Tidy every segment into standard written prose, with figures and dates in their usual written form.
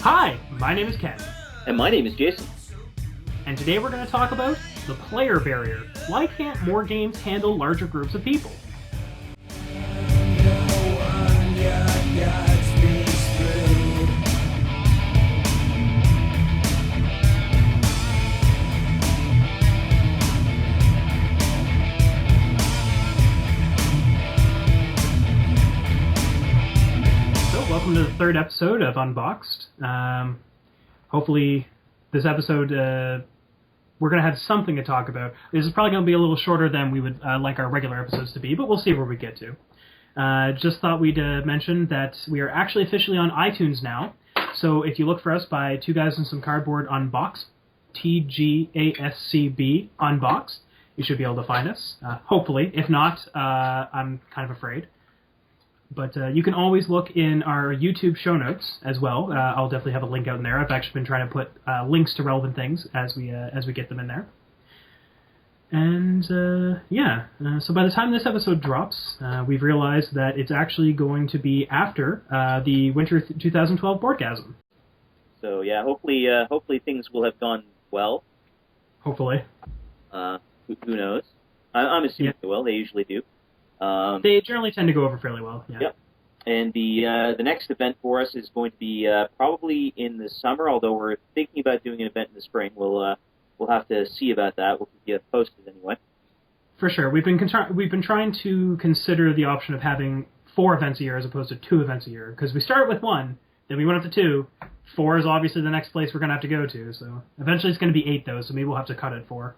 Hi, my name is Ken, And my name is Jason. and today we're going to talk about the player barrier. Why can't more games handle larger groups of people? So, welcome to the third episode of Unboxed. Hopefully, this episode we're going to have something to talk about. This is probably going to be a little shorter than we would like our regular episodes to be, but we'll see where we get to. Just thought we'd mention that we are actually officially on iTunes now. So if you look for us by Two Guys and Some Cardboard Unboxed, TGASCB Unboxed, you should be able to find us. Hopefully. If not, I'm kind of afraid. But you can always look in our YouTube show notes as well. I'll definitely have a link out in there. I've actually been trying to put links to relevant things as we get them in there. And so by the time this episode drops, we've realized that it's actually going to be after the Winter 2012 Boardgasm. So yeah, hopefully things will have gone well. Hopefully. Who knows? I'm assuming they will. They usually do. They generally tend to go over fairly well. Yeah. Yep. And the next event for us is going to be probably in the summer. Although we're thinking about doing an event in the spring, we'll have to see about that. We'll keep you posted anyway. For sure, we've been trying to consider the option of having 4 events a year as opposed to 2 events a year, because we started with 1, then we went up to 2. 4 is obviously the next place we're going to have to go to. So eventually it's going to be 8 though. So maybe we'll have to cut it 4.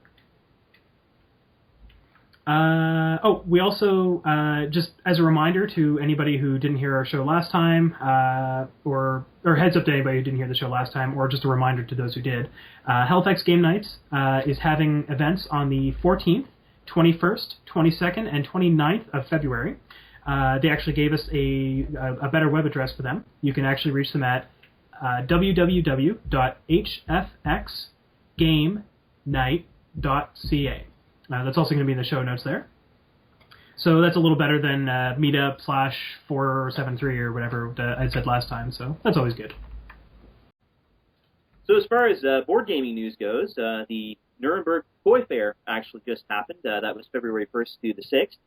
We also, just as a reminder to anybody who didn't hear our show last time, or heads up to anybody who didn't hear the show last time, or just a reminder to those who did, Halifax Game Nights is having events on the 14th, 21st, 22nd, and 29th of February. They actually gave us a better web address for them. You can actually reach them at www.hfxgamenight.ca. That's also going to be in the show notes there. So that's a little better than meetup/473 or whatever I said last time. So that's always good. So as far as board gaming news goes, the Nuremberg Toy Fair actually just happened. That was February 1st through the 6th.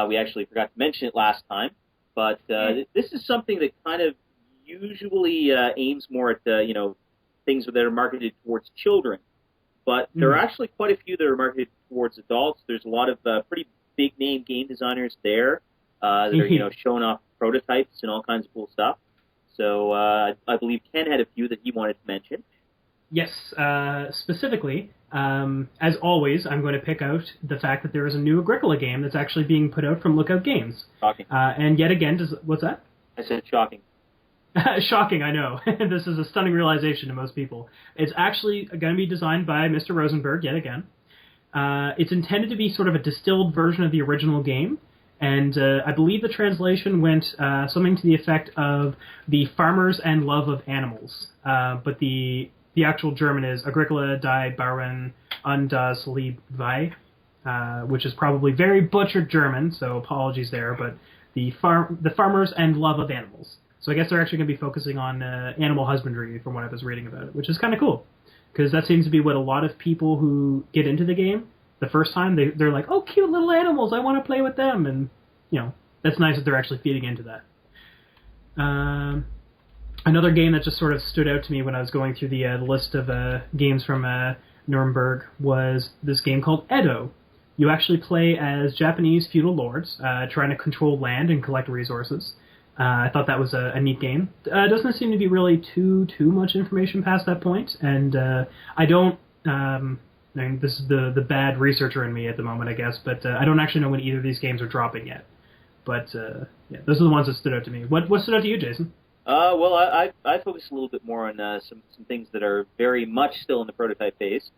We actually forgot to mention it last time, but this is something that kind of usually aims more at things that are marketed towards children. But there are actually quite a few that are marketed towards adults. There's a lot of pretty big name game designers there that are showing off prototypes and all kinds of cool stuff. So I believe Ken had a few that he wanted to mention. Yes, specifically, as always, I'm going to pick out the fact that there is a new Agricola game that's actually being put out from Lookout Games. Shocking. And yet again, what's that? I said shocking. Shocking, I know. This is a stunning realization to most people. It's actually going to be designed by Mr. Rosenberg, yet again. It's intended to be sort of a distilled version of the original game, and I believe the translation went something to the effect of The Farmers and Love of Animals. But the actual German is Agricola die Bauern und das Liebwei, which is probably very butchered German, so apologies there, but the Farmers and Love of Animals. So I guess they're actually going to be focusing on animal husbandry from what I was reading about it, which is kind of cool. Because that seems to be what a lot of people who get into the game, the first time, they're like, oh, cute little animals, I want to play with them. And, that's nice that they're actually feeding into that. Another game that just sort of stood out to me when I was going through the list of games from Nuremberg was this game called Edo. You actually play as Japanese feudal lords trying to control land and collect resources. I thought that was a neat game. Doesn't seem to be really too much information past that point, and I don't. This is the bad researcher in me at the moment, I guess, but I don't actually know when either of these games are dropping yet. But those are the ones that stood out to me. What stood out to you, Jason? Well, I focus a little bit more on some things that are very much still in the prototype phase.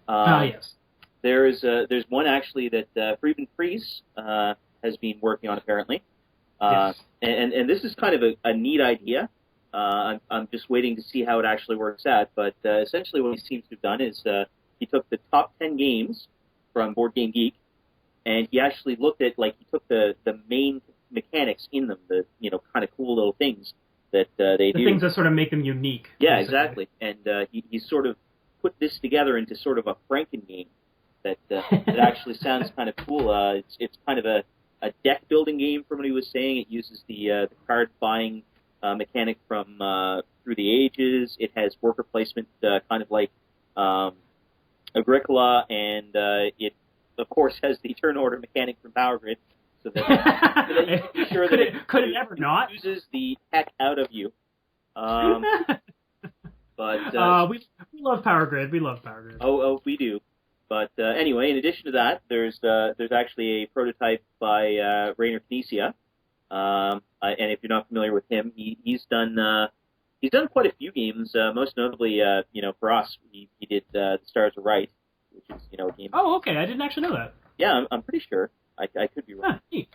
Yes. There's one actually that Friedman Fries has been working on apparently. Yes. And this is kind of a neat idea. I'm just waiting to see how it actually works out. But essentially what he seems to have done is he took the top 10 games from Board Game Geek, and he actually looked at, he took the main mechanics in them, the kind of cool little things, that they The do. things that sort of make them unique. Yeah, basically. exactly. And he sort of put this together into sort of a Franken game that that actually sounds kind of cool. It's kind of a deck building game, from what he was saying. It uses the card buying mechanic from Through the Ages. It has worker placement, kind of like Agricola, and it of course has the turn order mechanic from Power Grid, so that you can be sure could it ever not? uses the heck out of you. But we love Power Grid. We love Power Grid. oh, we do. But anyway, in addition to that, there's actually a prototype by Rainer Knizia. And if you're not familiar with him, he's done quite a few games. Most notably, for us, he did The Stars Are Right, which is a game. Oh, okay. I didn't actually know that. Yeah, I'm pretty sure. I could be wrong. Neat.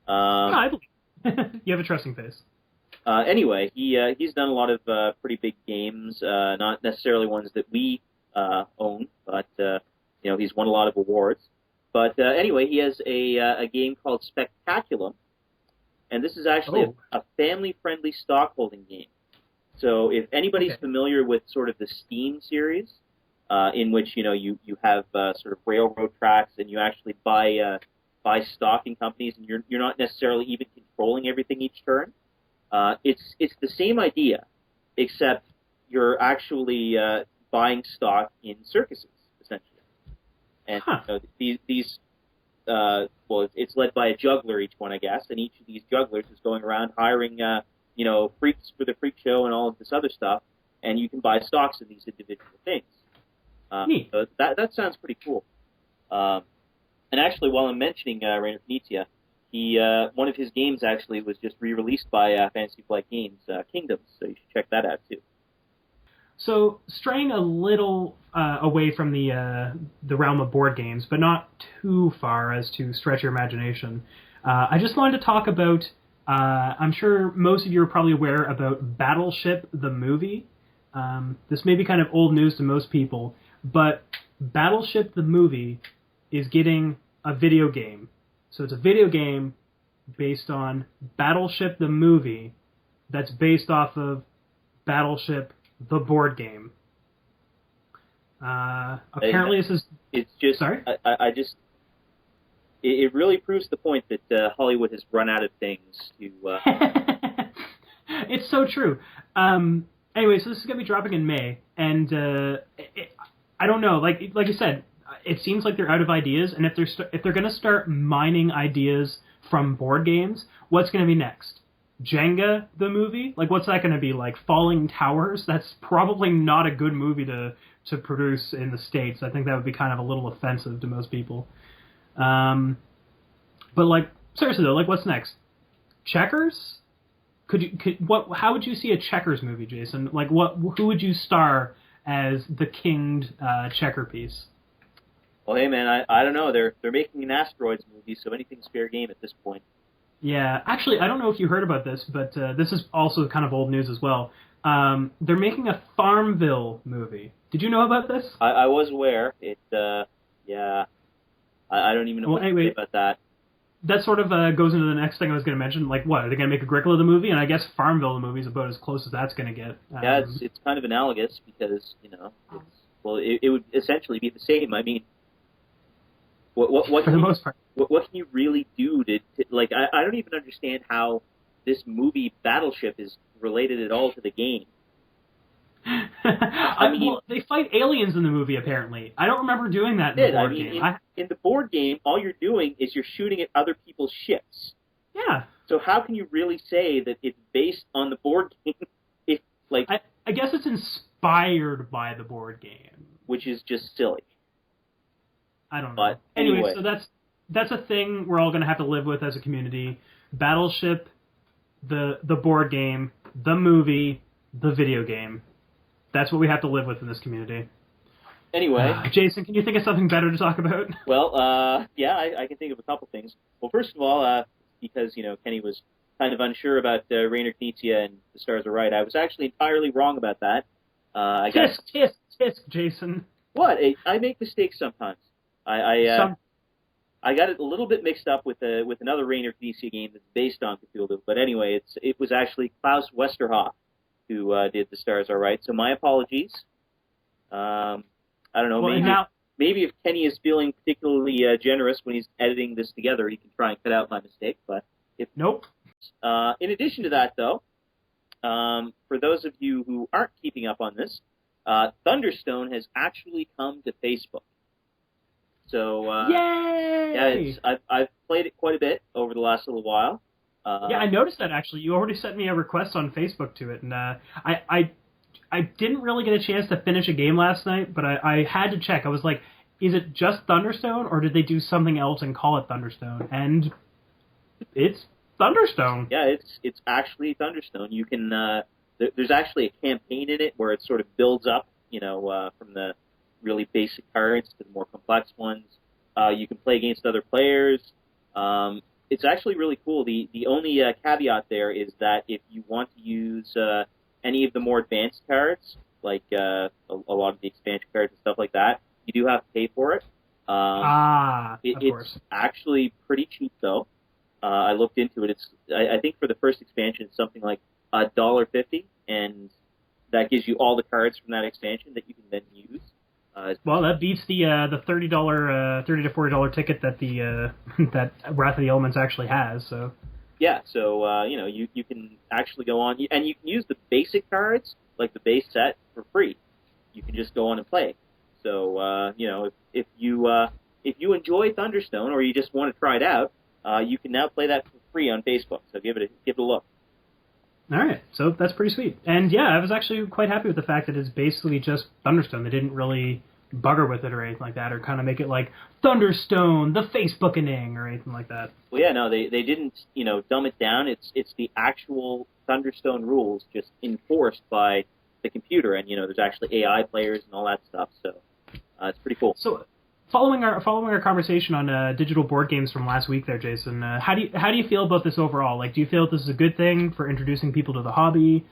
I believe. You have a trusting face. Anyway, he's done a lot of pretty big games, not necessarily ones that we own, but he's won a lot of awards. But anyway, he has a game called Spectaculum, and this is actually a family-friendly stockholding game. So if anybody's familiar with sort of the Steam series, in which you have sort of railroad tracks, and you actually buy stock in companies, and you're not necessarily even controlling everything each turn. It's the same idea, except you're actually buying stock in circuses, essentially. And it's led by a juggler, each one, I guess, and each of these jugglers is going around hiring freaks for the freak show and all of this other stuff, and you can buy stocks in these individual things. Neat. So that sounds pretty cool. And actually, while I'm mentioning Rainer Knizia, one of his games actually was just re-released by Fantasy Flight Games, Kingdoms, so you should check that out too. So straying a little away from the realm of board games, but not too far as to stretch your imagination, I just wanted to talk about. I'm sure most of you are probably aware about Battleship the movie. This may be kind of old news to most people, but Battleship the movie is getting a video game. So it's a video game based on Battleship the movie that's based off of Battleship the board game. Apparently this is... It's just... Sorry? It really proves the point that Hollywood has run out of things to... It's so true. Anyway, so this is going to be dropping in May, and I don't know, like you said, it seems like they're out of ideas, and if they're going to start mining ideas from board games, what's going to be next? Jenga, the movie? Like, what's that going to be, like Falling Towers? That's probably not a good movie to produce in the States. I think that would be kind of a little offensive to most people. But, like, seriously though, like, what's next? Checkers? How would you see a Checkers movie, Jason? Like, who would you star as the kinged checker piece? Well, hey man, I don't know. They're making an asteroids movie, so anything's fair game at this point. Yeah, actually, I don't know if you heard about this, but this is also kind of old news as well. They're making a Farmville movie. Did you know about this? I was aware. Yeah. I don't even know what to say about that. That sort of goes into the next thing I was going to mention. Like, what? Are they going to make Agricola the movie? And I guess Farmville the movie is about as close as that's going to get. Yeah, it's kind of analogous because, it would essentially be the same. I mean, what for the most part. What can you really do to like? I don't even understand how this movie Battleship is related at all to the game. I mean, well, they fight aliens in the movie. Apparently, I don't remember doing that in the board game. In the board game, all you're doing is you're shooting at other people's ships. Yeah. So how can you really say that it's based on the board game? If like, I guess it's inspired by the board game, which is just silly. I don't know. But anyway, so that's a thing we're all going to have to live with as a community. Battleship, the board game, the movie, the video game. That's what we have to live with in this community. Anyway. Jason, can you think of something better to talk about? Well, yeah, I can think of a couple things. Well, first of all, because, Kenny was kind of unsure about Rainer Knizia and The Stars Are Right, I was actually entirely wrong about that. Tisk, Jason. What? I make mistakes sometimes. I got it a little bit mixed up with another Rainer Knizia game that's based on Cthulhu. But anyway, it was actually Klaus Westerhoff who did The Stars Are Right. So my apologies. I don't know. Well, maybe if Kenny is feeling particularly generous when he's editing this together, he can try and cut out my mistake. But nope. In addition to that, though, for those of you who aren't keeping up on this, Thunderstone has actually come to Facebook. So Yay! Yeah, I've played it quite a bit over the last little while. Yeah, I noticed that actually. You already sent me a request on Facebook to it, and I didn't really get a chance to finish a game last night, but I had to check. I was like, is it just Thunderstone, or did they do something else and call it Thunderstone? And it's Thunderstone. Yeah, it's actually Thunderstone. You can there's actually a campaign in it where it sort of builds up, from the really basic cards to the more complex ones. You can play against other players. It's actually really cool. The only caveat there is that if you want to use any of the more advanced cards, like a lot of the expansion cards and stuff like that, you do have to pay for it. Of course. It's actually pretty cheap, though. I looked into it. I think for the first expansion, it's something like $1.50, and that gives you all the cards from that expansion that you can then use. Well, that beats the $30 $30 to $40 ticket that the that Wrath of the Elements actually has. So yeah, so you can actually go on and you can use the basic cards, like the base set, for free. You can just go on and play. So if you enjoy Thunderstone or you just want to try it out, you can now play that for free on Facebook. So give it a look. All right, so that's pretty sweet. And yeah, I was actually quite happy with the fact that it's basically just Thunderstone. They didn't really bugger with it or anything like that, or kind of make it like Thunderstone, the Facebookening, or anything like that. Well, yeah, no, they didn't, dumb it down. It's the actual Thunderstone rules just enforced by the computer, and there's actually AI players and all that stuff. So it's pretty cool. So following our conversation on digital board games from last week, there, Jason, how do you feel about this overall? Like, do you feel that this is a good thing for introducing people to the hobby?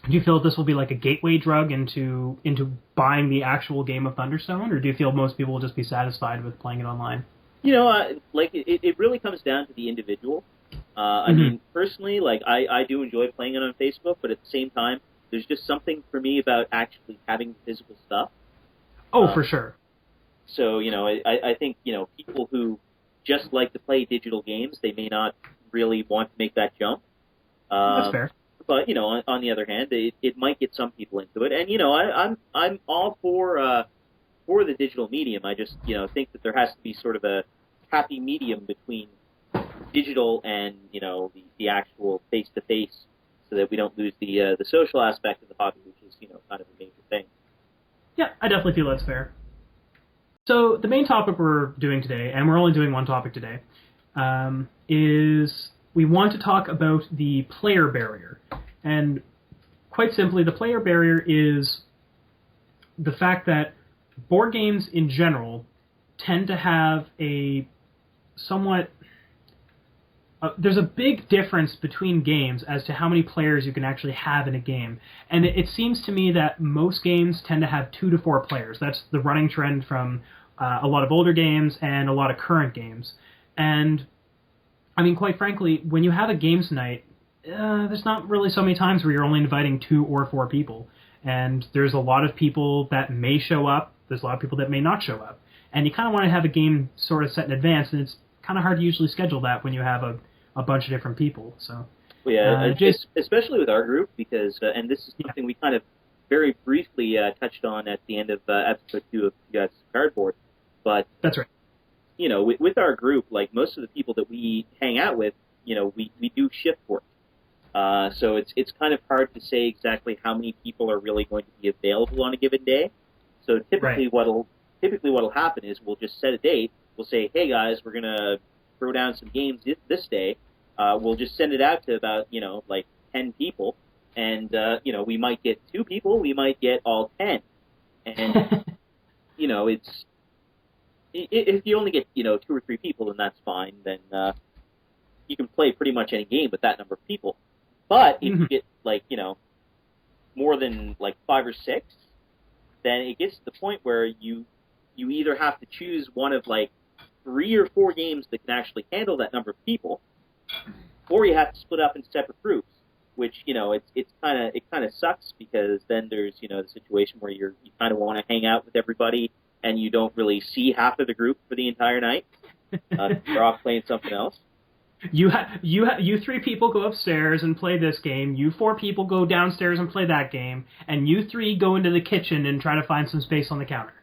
Do you feel that this will be like a gateway drug into buying the actual game of Thunderstone, or do you feel most people will just be satisfied with playing it online? It really comes down to the individual. I mean, personally, I do enjoy playing it on Facebook, but at the same time, there's just something for me about actually having the physical stuff. Oh, for sure. So, I think, people who just like to play digital games, they may not really want to make that jump. That's fair. But, on the other hand, it might get some people into it. And, I'm all for the digital medium. I just, think that there has to be sort of a happy medium between digital and, the actual face-to-face, so that we don't lose the social aspect of the hobby, which is, kind of a major thing. Yeah, I definitely feel that's fair. So the main topic we're doing today, and we're only doing one topic today, is we want to talk about the player barrier. And quite simply, the player barrier is the fact that board games in general tend to have a somewhat... there's a big difference between games as to how many players you can actually have in a game. And it seems to me that most games tend to have 2 to 4 players. That's the running trend from a lot of older games and a lot of current games. And, I mean, quite frankly, when you have a games night, there's not really so many times where you're only inviting 2 or 4 people. And there's a lot of people that may show up. There's a lot of people that may not show up. And you kind of want to have a game sort of set in advance, and it's kind of hard to usually schedule that when you have a bunch of different people. So, well, yeah, especially with our group, because and this is something we kind of very briefly touched on at the end of episode 2 of You Guys Cardboard. But that's right. With our group, like most of the people that we hang out with, we do shift work. So it's kind of hard to say exactly how many people are really going to be available on a given day. So typically, what'll happen is we'll just set a date. We'll say, hey guys, we're gonna throw down some games this day. We'll just send it out to about, 10 people. And, we might get 2 people, we might get all 10. And, if you only get, 2 or 3 people, then that's fine. Then you can play pretty much any game with that number of people. But if you get, more than, 5 or 6, then it gets to the point where you either have to choose one of, 3 or 4 games that can actually handle that number of people, or you have to split up in separate groups, which, you know, it kind of sucks, because then there's, you know, the situation where you kind of want to hang out with everybody and you don't really see half of the group for the entire night. They're off playing something else. You 3 people go upstairs and play this game. You 4 people go downstairs and play that game, and you 3 go into the kitchen and try to find some space on the counter.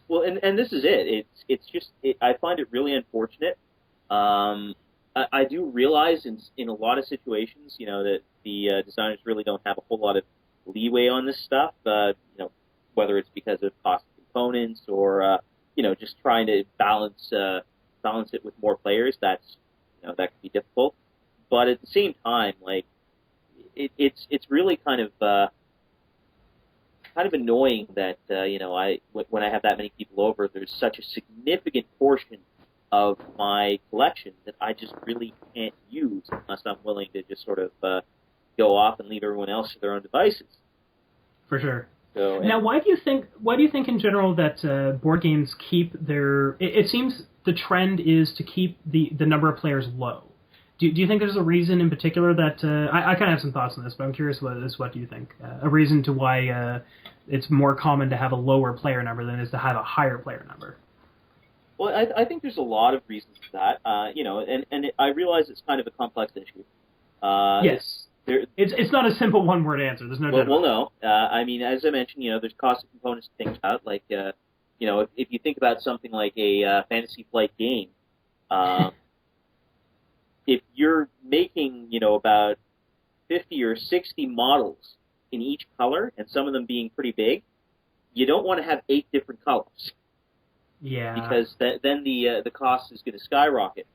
Well, and this is it. It's just I find it really unfortunate. I do realize in a lot of situations, you know, that the designers really don't have a whole lot of leeway on this stuff. You know, whether it's because of cost of components or you know, just trying to balance it with more players. That's, you know, that can be difficult. But at the same time, like, it's really kind of annoying that you know, when I have that many people over, there's such a significant portion of my collection that I just really can't use unless I'm willing to just sort of go off and leave everyone else to their own devices. For sure. So, now, why do you think in general that board games keep their? It seems the trend is to keep the number of players low. Do you think there's a reason in particular that I kind of have some thoughts on this, but I'm curious what do you think? A reason to why it's more common to have a lower player number than it is to have a higher player number? Well, I think there's a lot of reasons for that. You know, and I realize it's kind of a complex issue. Yes. It's not a simple one-word answer. There's no. Well, no. I mean, as I mentioned, you know, there's cost of components to think about. Like, you know, if you think about something like a Fantasy Flight game, if you're making, you know, about 50 or 60 models in each color, and some of them being pretty big, you don't want to have 8 different colors. Yeah. Because then the cost is going to skyrocket.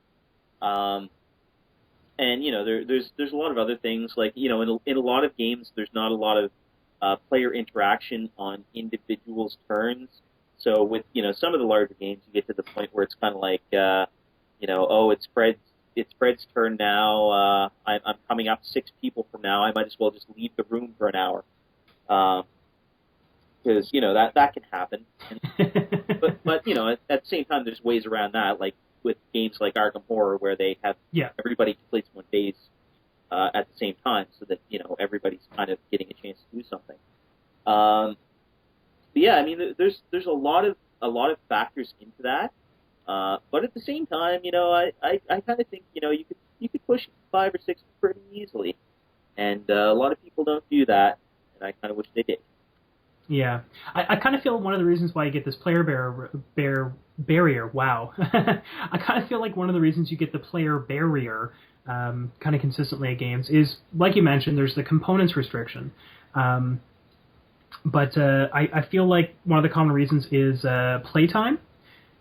And, you know, there's a lot of other things, like, you know, in a lot of games, there's not a lot of player interaction on individuals' turns. So with, you know, some of the larger games, you get to the point where it's kind of like, you know, oh, it's Fred's turn now. I'm coming up 6 people from now. I might as well just leave the room for an hour. Because, you know, that can happen. But you know, at the same time, there's ways around that, like with games like Arkham Horror, where they have everybody completes one phase at the same time, so that, you know, everybody's kind of getting a chance to do something. But yeah, I mean, there's a lot of factors into that. But at the same time, you know, I kind of think, you know, you could push 5 or 6 pretty easily, and a lot of people don't do that, and I kind of wish they did. Yeah, I kind of feel one of the reasons why you get this player barrier. Wow, I kind of feel like one of the reasons you get the player barrier kind of consistently at games is, like you mentioned, there's the components restriction. But I feel like one of the common reasons is playtime.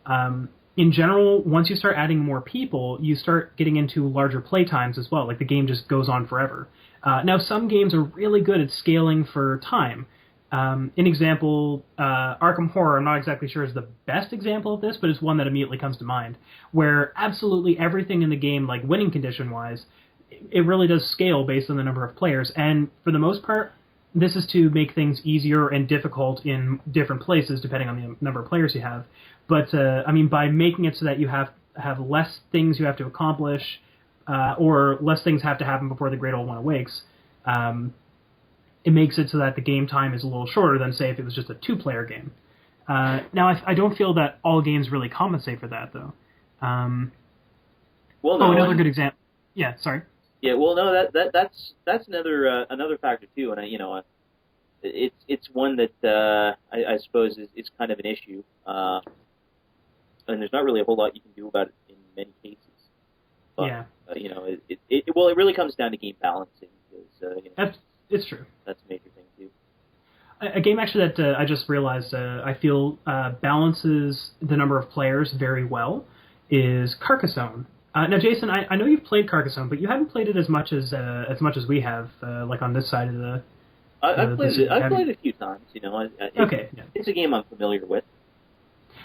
In general, once you start adding more people, you start getting into larger playtimes as well. Like, the game just goes on forever. Now, some games are really good at scaling for time. An example, Arkham Horror, I'm not exactly sure is the best example of this, but it's one that immediately comes to mind, where absolutely everything in the game, like winning condition-wise, it really does scale based on the number of players. And for the most part, this is to make things easier and difficult in different places, depending on the number of players you have. But, I mean, by making it so that you have less things you have to accomplish, or less things have to happen before the Great Old One awakes, it makes it so that the game time is a little shorter than, say, if it was just a 2-player game. Now, I don't feel that all games really compensate for that, though. Well, no, another good example. Yeah, sorry. Yeah, well, no, that's another factor too, and you know, it's one that I suppose is kind of an issue, and there's not really a whole lot you can do about it in many cases. But, yeah. You know, it really comes down to game balancing, because you know, it's true. That's a major thing too. A game actually that I just realized I feel balances the number of players very well is Carcassonne. Now, Jason, I know you've played Carcassonne, but you haven't played it as much as we have, like on this side of the. I've played it a few times. You know, it's a game I'm familiar with.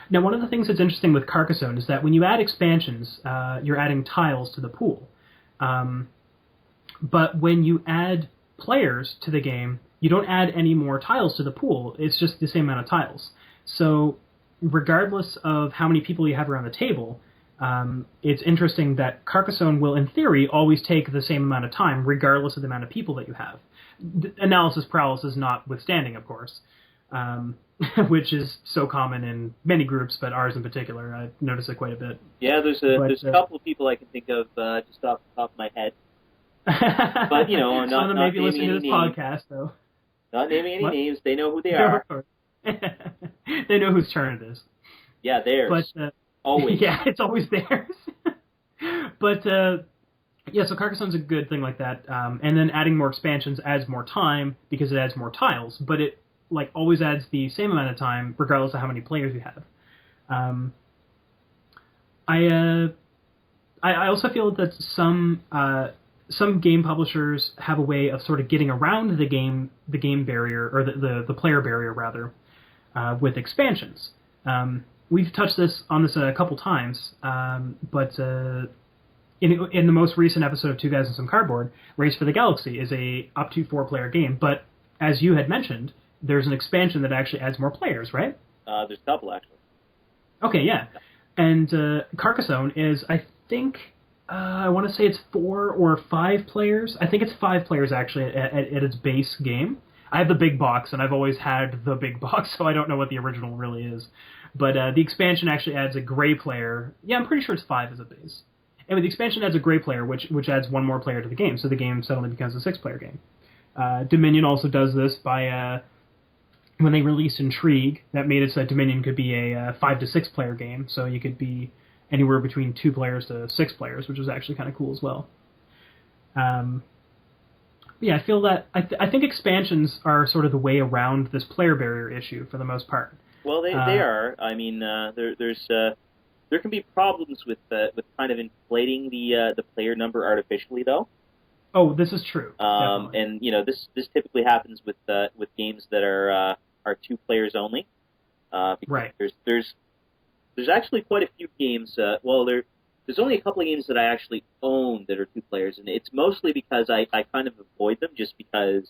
Now, one of the things that's interesting with Carcassonne is that when you add expansions, you're adding tiles to the pool. But when you add players to the game, you don't add any more tiles to the pool. It's just the same amount of tiles. So regardless of how many people you have around the table, it's interesting that Carcassonne will, in theory, always take the same amount of time, regardless of the amount of people that you have. Analysis paralysis notwithstanding, of course, which is so common in many groups, but ours in particular. I notice it quite a bit. Yeah, there's a couple of people I can think of just off the top of my head. But, you know, some of them may be listening to this names. podcast, though. Not naming any What? names. They know who they are. They know whose turn it is. Yeah, theirs. But, always. Yeah, it's always theirs. But, yeah, so Carcassonne's a good thing like that. And then adding more expansions adds more time because it adds more tiles, but it always adds the same amount of time regardless of how many players you have. I also feel that some game publishers have a way of sort of getting around the game barrier, or the player barrier rather, with expansions. We've touched on this a couple times, but in the most recent episode of Two Guys and Some Cardboard, Race for the Galaxy is a up to 4-player game, but as you had mentioned, there's an expansion that actually adds more players, right? There's a couple, actually. Okay, yeah. And Carcassonne is, I think, I want to say it's 4 or 5 players. I think it's 5 players, actually, at its base game. I have the big box, and I've always had the big box, so I don't know what the original really is. But the expansion actually adds a gray player. Yeah, I'm pretty sure it's 5 as a base. Anyway, the expansion adds a gray player, which adds one more player to the game, so the game suddenly becomes a 6-player game. Dominion also does this by... when they released Intrigue, that made it so that Dominion could be a 5 to 6 player game, so you could be anywhere between 2 players to 6 players, which was actually kind of cool as well. Yeah, I feel that I think expansions are sort of the way around this player barrier issue for the most part. Well, they are. I mean, there can be problems with kind of inflating the player number artificially, though. Oh, this is true. And you know, this typically happens with games that are 2 players only. Because right. There's actually quite a few games. There's only a couple of games that I actually own that are 2 players, and it's mostly because I kind of avoid them just because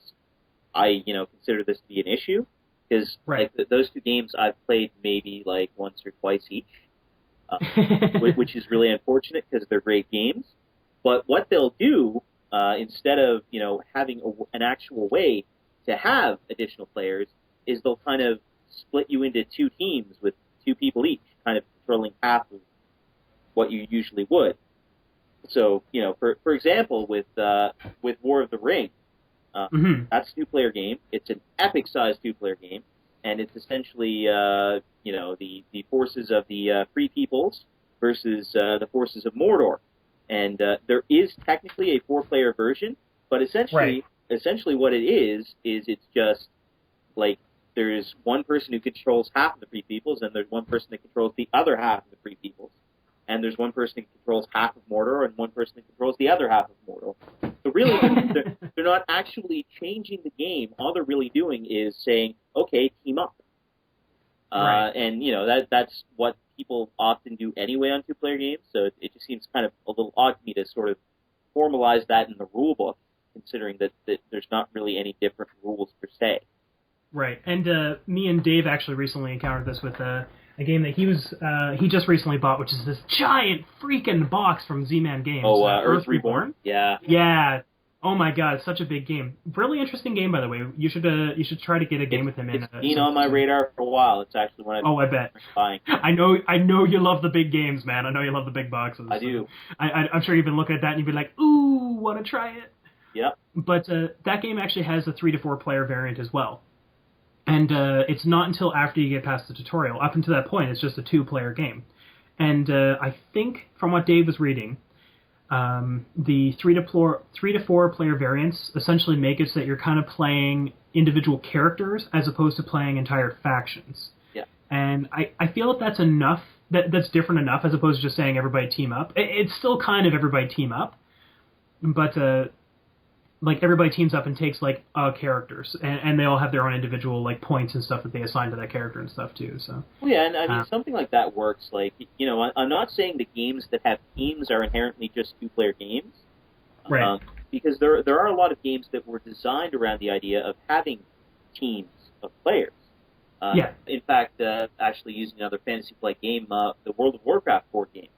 I consider this to be an issue. Because those 2 games I've played maybe once or twice each, which is really unfortunate because they're great games. But what they'll do instead of having an actual way to have additional players is they'll kind of split you into 2 teams with 2 people each, kind of controlling half of what you usually would. So, for example, with War of the Ring, that's a 2-player game. It's an epic-sized 2-player game, and it's essentially, the forces of the Free Peoples versus the forces of Mordor. And there is technically a 4-player version, but essentially what it is it's just there's one person who controls half of the Free Peoples, and there's one person that controls the other half of the Free Peoples. And there's one person who controls half of Mordor, and one person who controls the other half of Mordor. So really, they're not actually changing the game. All they're really doing is saying, okay, team up. And, that's what people often do anyway on 2-player games, so it just seems kind of a little odd to me to sort of formalize that in the rule book, considering that there's not really any different rules per se. Right, and me and Dave actually recently encountered this with a game that he just recently bought, which is this giant freaking box from Z-Man Games. Oh, Earth Reborn? Yeah. Yeah. Oh my god, it's such a big game. Really interesting game, by the way. You should try to get a game with him in. It's been on my radar for a while. It's actually one I bet. Buying. I know you love the big games, man. I know you love the big boxes. I do. I'm sure you've been looking at that and you'd be like, ooh, want to try it. Yep. But that game actually has a 3 to 4 player variant as well. And it's not until after you get past the tutorial. Up until that point, it's just a 2-player game. And I think, from what Dave was reading, the 3 to 4 player variants essentially make it so that you're kind of playing individual characters as opposed to playing entire factions. Yeah. And I feel that's enough. That's different enough as opposed to just saying everybody team up. It's still kind of everybody team up, but everybody teams up and takes characters, and they all have their own individual points and stuff that they assign to that character and stuff too. So yeah, and I mean something like that works. I'm not saying the games that have teams are inherently just 2-player games, right? Because there are a lot of games that were designed around the idea of having teams of players. Yeah. In fact, actually using another fantasy flight game, the World of Warcraft board game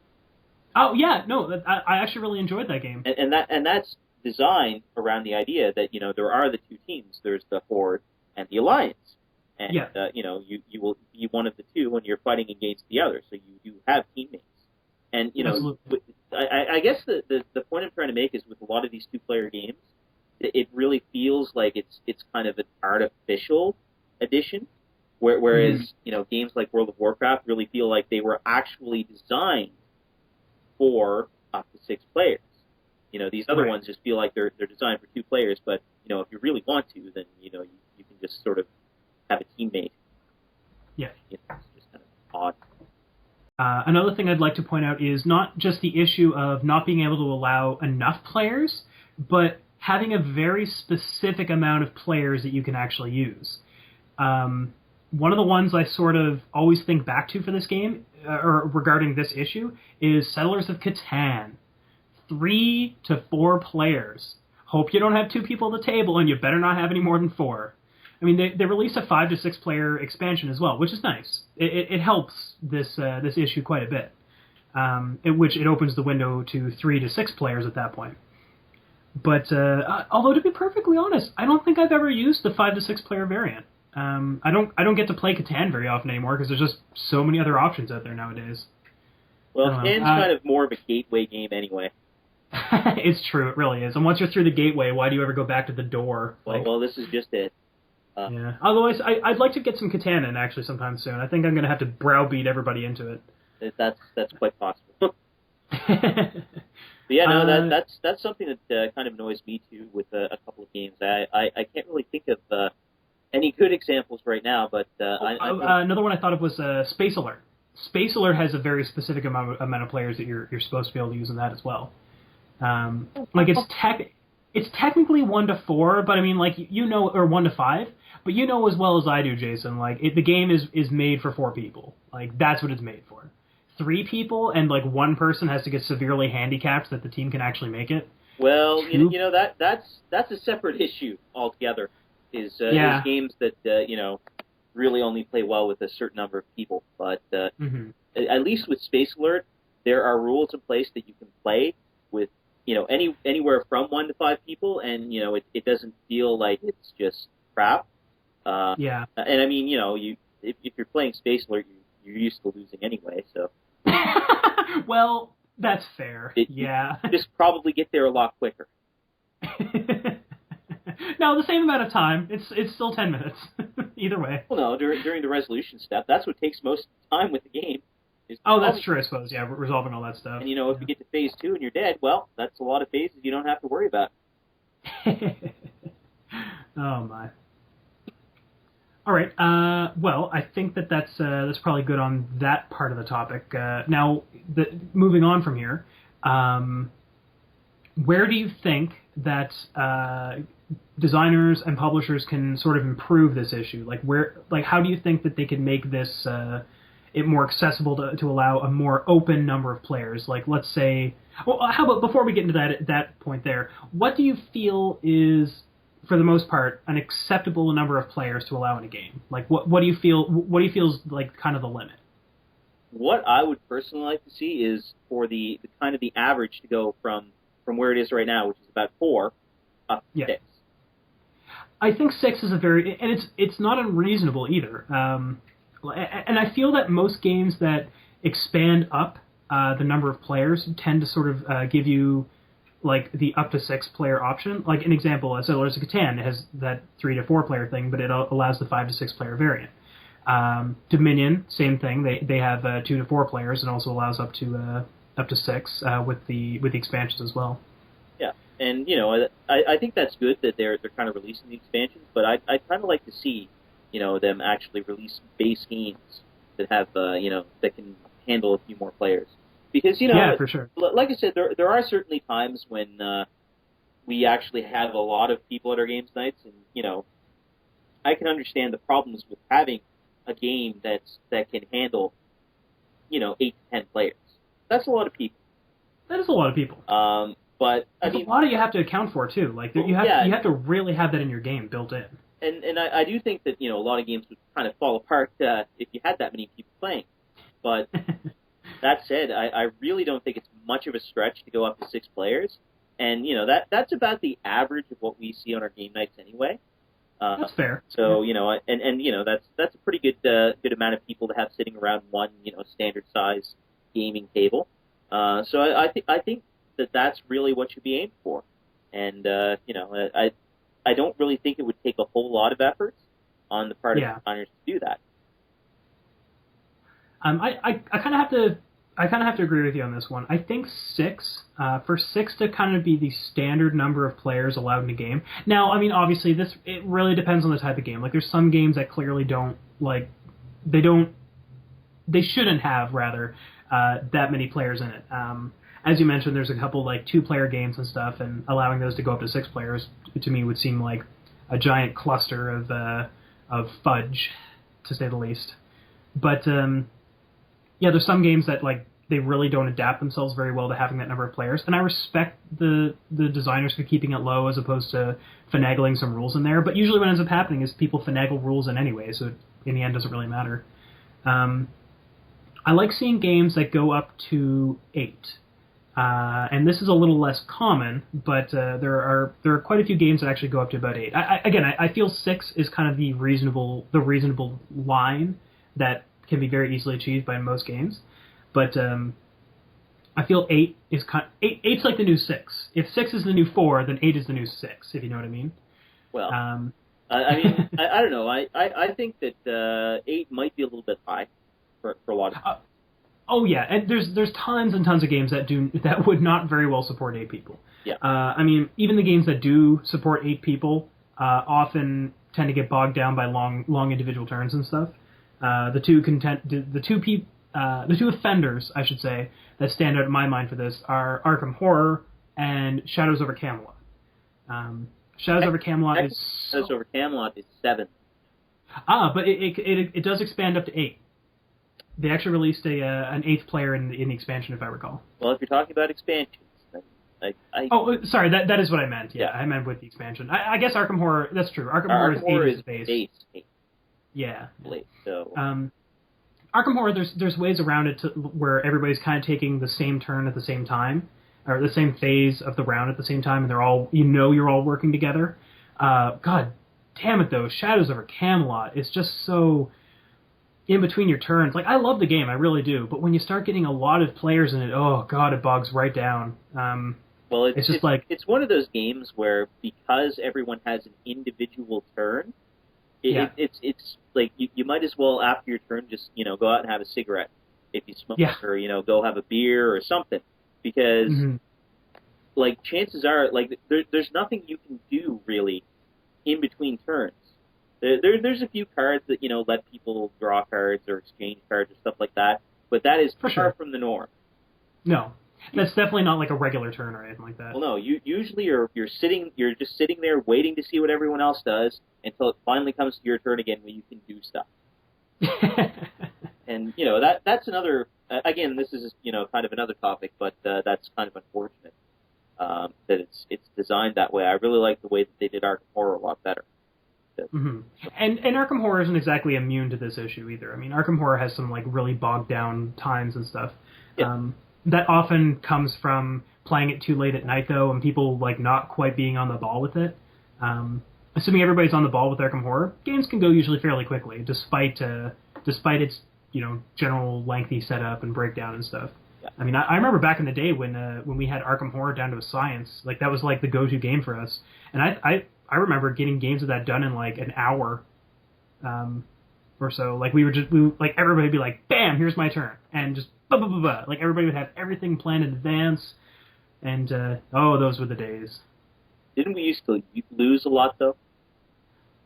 Oh yeah, no, I actually really enjoyed that game. And that's designed around the idea that there are the two teams. There's the Horde and the Alliance, and Yeah, you will be one of the two when you're fighting against the other. So you do have teammates, and absolutely. I guess the point I'm trying to make is with a lot of these two-player games, it really feels like it's kind of an artificial addition. Whereas games like World of Warcraft really feel like they were actually designed for up to 6 players. These other Right. ones just feel like they're designed for 2 players, but if you really want to, then you can just sort of have a teammate. Yeah. It's just kind of odd. Another thing I'd like to point out is not just the issue of not being able to allow enough players, but having a very specific amount of players that you can actually use. One of the ones I sort of always think back to for this game, or regarding this issue, is Settlers of Catan. 3 to 4 players. Hope you don't have 2 people at the table, and you better not have any more than 4. I mean, they released a 5 to 6 player expansion as well, which is nice. It helps this issue quite a bit. Which it opens the window to 3 to 6 players at that point. But although to be perfectly honest, I don't think I've ever used the 5 to 6 player variant. I don't get to play Catan very often anymore because there's just so many other options out there nowadays. Well, Catan's kind of more of a gateway game anyway. It's true, it really is. And once you're through the gateway, why do you ever go back to the door? Well, this is just it. Yeah. Otherwise, I'd like to get some Catan in actually sometime soon. I think I'm going to have to browbeat everybody into it. That's quite possible. But yeah, no, that's something that kind of annoys me too with a couple of games. I can't really think of any good examples right now, but another one I thought of was Space Alert. Space Alert has a very specific amount of players that you're supposed to be able to use in that as well. It's technically 1 to 4, but I mean, like, or 1 to 5, but as well as I do, Jason, like, the game is made for 4 people. Like, that's what it's made for. 3 people and like 1 person has to get severely handicapped that the team can actually make it. Well, that's a separate issue altogether. Is games that really only play well with a certain number of people. But at least with Space Alert, there are rules in place that you can play with anywhere from 1 to 5 people, and it doesn't feel like it's just crap. And I mean, if you're playing Space Alert, you're used to losing anyway, so. Well, that's fair. You just probably get there a lot quicker. No, the same amount of time. It's still 10 minutes. Either way. Well, no, during the resolution step, that's what takes most time with the game. Oh, that's true, I suppose. Yeah, resolving all that stuff. And if you get to phase 2 and you're dead, well, that's a lot of phases you don't have to worry about. Oh my. All right. Well, I think that's probably good on that part of the topic. Now, moving on from here, where do you think that designers and publishers can sort of improve this issue? How do you think that they can make this it more accessible to allow a more open number of players? Like, let's say, well, how about before we get into that point there, what do you feel is, for the most part, an acceptable number of players to allow in a game? Like, what do you feel is like kind of the limit? What I would personally like to see is for the kind of the average to go from where it is right now, which is about 4, up to 6. I think 6 is and it's not unreasonable either. And I feel that most games that expand up the number of players tend to sort of give you like the up to 6 player option. Like an example, Settlers of Catan has that 3 to 4 player thing, but it allows the 5 to 6 player variant. Dominion, same thing. They have 2 to 4 players and also allows up to 6 with the expansions as well. Yeah, and I think that's good that they're kind of releasing the expansions, but I'd kind of like to see them actually release base games that have that can handle a few more players. Because for sure. Like I said, there are certainly times when we actually have a lot of people at our games nights, and I can understand the problems with having a game that can handle 8 to 10 players. That's a lot of people. That is a lot of people. But there's a lot you have to account for too. Like you have to really have that in your game built in. And I do think that a lot of games would kind of fall apart if you had that many people playing. But That said, I really don't think it's much of a stretch to go up to 6 players, and that's about the average of what we see on our game nights anyway. That's fair. So that's a pretty good amount of people to have sitting around one standard size gaming table. So I think that's really what should be aimed for, and I don't really think it would take a whole lot of effort on the part of designers to do that. I kind of have to agree with you on this one. I think 6 for 6 to kind of be the standard number of players allowed in a game. Now, I mean, obviously, it really depends on the type of game. Like, there's some games that clearly they shouldn't have rather that many players in it. As you mentioned, there's a couple like 2-player games and stuff, and allowing those to go up to 6 players to me would seem like a giant cluster of fudge, to say the least. But yeah, there's some games that like they really don't adapt themselves very well to having that number of players, and I respect the designers for keeping it low as opposed to finagling some rules in there. But usually, what ends up happening is people finagle rules in anyway, so it, in the end, doesn't really matter. I like seeing games that go up to 8. And this is a little less common, but there are quite a few games that actually go up to about 8. I feel 6 is kind of the reasonable line that can be very easily achieved by most games, but I feel 8 is eight's like the new 6. If 6 is the new 4, then 8 is the new 6. If you know what I mean. Well, I mean, I don't know. I think that 8 might be a little bit high for a lot of. Oh yeah, and there's tons and tons of games that would not very well support 8 people. Yeah. I mean, even the games that do support 8 people often tend to get bogged down by long individual turns and stuff. The two offenders, I should say, that stand out in my mind for this are Arkham Horror and Shadows over Camelot. Shadows over Camelot Shadows over Camelot is 7. But it does expand up to 8. They actually released an 8th player in the expansion, if I recall. Well, if you're talking about expansions, then Oh, sorry, that is what I meant. Yeah, I meant with the expansion. I guess Arkham Horror, that's true. Arkham Horror is 8 base. 8. Yeah. So. Arkham Horror, there's ways around it where everybody's kind of taking the same turn at the same time, or the same phase of the round at the same time, and they're all, you're all working together. God damn it, though, Shadows over Camelot is just so in between your turns. Like, I love the game, I really do, but when you start getting a lot of players in it, oh god, it bogs right down. Well, it's one of those games where because everyone has an individual turn, it's like you might as well after your turn just go out and have a cigarette if you smoke, or go have a beer or something, because like chances are like there's nothing you can do really in between turns. There's a few cards that let people draw cards or exchange cards or stuff like that, but that is far from the norm. No, that's definitely not like a regular turn or anything like that. Well, no, usually you're just sitting there waiting to see what everyone else does until it finally comes to your turn again when you can do stuff. And that's another. Again, this is kind of another topic, but that's kind of unfortunate that it's designed that way. I really like the way that they did Arkham Horror a lot better. Mm-hmm. And Arkham Horror isn't exactly immune to this issue either. I mean, Arkham Horror has some like really bogged down times and stuff. Yeah. That often comes from playing it too late at night, though, and people like not quite being on the ball with it. Assuming everybody's on the ball with Arkham Horror, games can go usually fairly quickly, despite its general lengthy setup and breakdown and stuff. Yeah. I mean, I remember back in the day when we had Arkham Horror down to a science, like that was like the go-to game for us, and I remember getting games of that done in like an hour, or so. Like like everybody would be like, "Bam, here's my turn," and just blah blah blah blah. Like everybody would have everything planned in advance, and those were the days. Didn't we used to lose a lot though?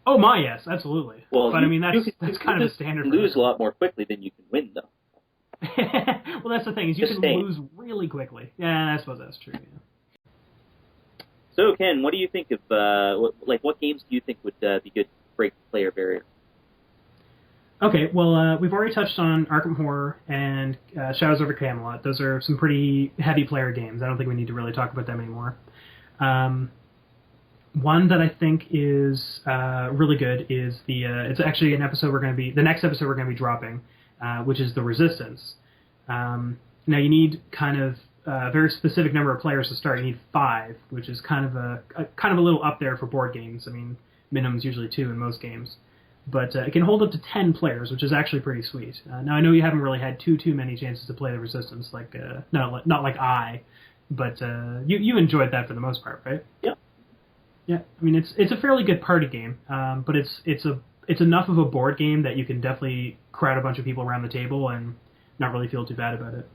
Oh my, yes, absolutely. Well, but I mean that's kind of the standard. You lose a lot more quickly than you can win, though. Well, that's the thing is you can lose really quickly. Yeah, I suppose that's true. Yeah. So, Ken, what do you think of what games do you think would be good to break the player barrier? Okay, well, we've already touched on Arkham Horror and Shadows over Camelot. Those are some pretty heavy player games. I don't think we need to really talk about them anymore. One that I think is really good is it's actually the next episode we're going to be dropping, which is The Resistance. Now you need kind of a very specific number of players to start. You need 5, which is kind of a little up there for board games. I mean, minimum's usually 2 in most games, but it can hold up to 10 players, which is actually pretty sweet. Now I know you haven't really had too many chances to play the Resistance, like not like I, but you enjoyed that for the most part, right? Yeah. Yeah. I mean, it's a fairly good party game, but it's enough of a board game that you can definitely crowd a bunch of people around the table and not really feel too bad about it.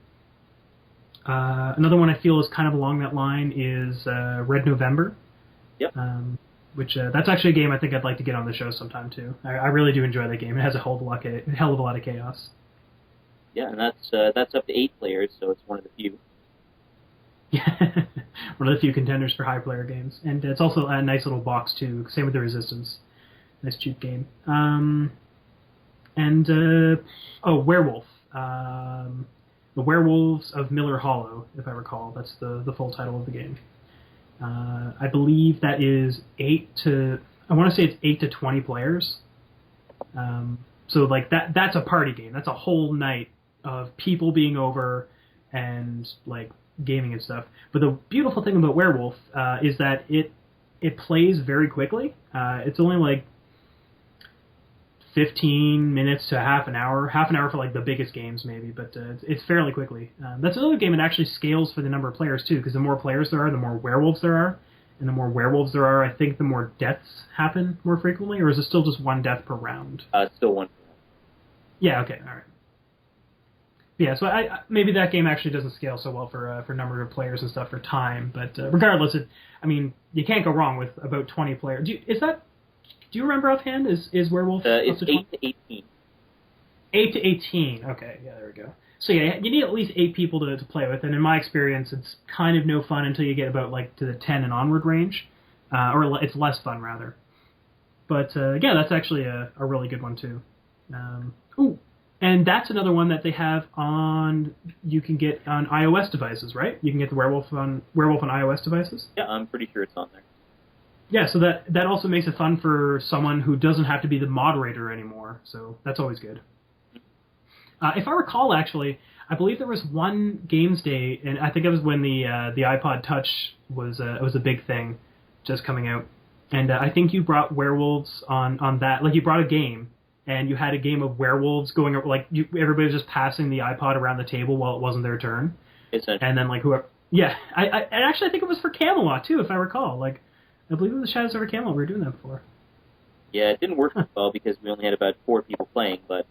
Another one I feel is kind of along that line is Red November. Yep. Which that's actually a game I think I'd like to get on the show sometime too. I really do enjoy that game. It has a hell of a lot of chaos. Yeah, and that's up to 8 players, so it's one of the few. Yeah, one of the few contenders for high player games, and it's also a nice little box too. Same with the Resistance, nice cheap game. Werewolf. The Werewolves of Miller Hollow, if I recall. That's the full title of the game. I believe that is 8 to 20 players. So like that's a party game. That's a whole night of people being over and like gaming and stuff. But the beautiful thing about Werewolf is that it plays very quickly. It's only like 15 minutes to half an hour for like the biggest games maybe, but it's fairly quickly. That's another game that actually scales for the number of players too, because the more players there are, the more werewolves there are, and the more werewolves there are, I think the more deaths happen more frequently, or is it still just one death per round? Still one. Yeah, okay, all right. Yeah, so I maybe that game actually doesn't scale so well for number of players and stuff for time, but regardless, you can't go wrong with about 20 players. Do you remember offhand? Is Werewolf? It's 8 to 18. 8 to 18. Okay, yeah, there we go. So yeah, you need at least 8 people to play with, and in my experience, it's kind of no fun until you get about like to the 10 and onward range, or it's less fun rather. But yeah, that's actually a really good one too. And that's another one that they have you can get on iOS devices, right? You can get the Werewolf on iOS devices. Yeah, I'm pretty sure it's on there. Yeah, so that also makes it fun for someone who doesn't have to be the moderator anymore, so that's always good. If I recall, actually, I believe there was one Games Day, and I think it was when the iPod Touch was a big thing, just coming out, and I think you brought Werewolves on that, like you brought a game, and you had a game of Werewolves going, like everybody was just passing the iPod around the table while it wasn't their turn, and then like whoever, yeah, I actually think it was for Camelot too, if I recall, like. I believe it was Shadows Over Camelot. We were doing that before. Yeah, it didn't work well because we only had about 4 people playing, but...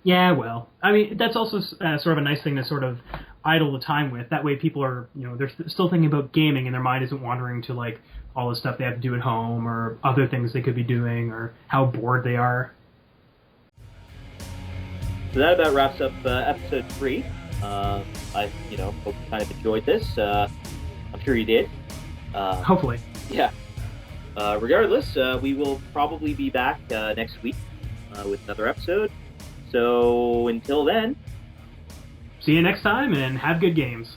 Yeah, well, I mean, that's also sort of a nice thing to sort of idle the time with. That way people are, they're still thinking about gaming and their mind isn't wandering to, like, all the stuff they have to do at home or other things they could be doing or how bored they are. So that about wraps up episode 3. I, hope you kind of enjoyed this. I'm sure you did. Hopefully. Yeah. Regardless, we will probably be back next week with another episode. So until then... See you next time and have good games.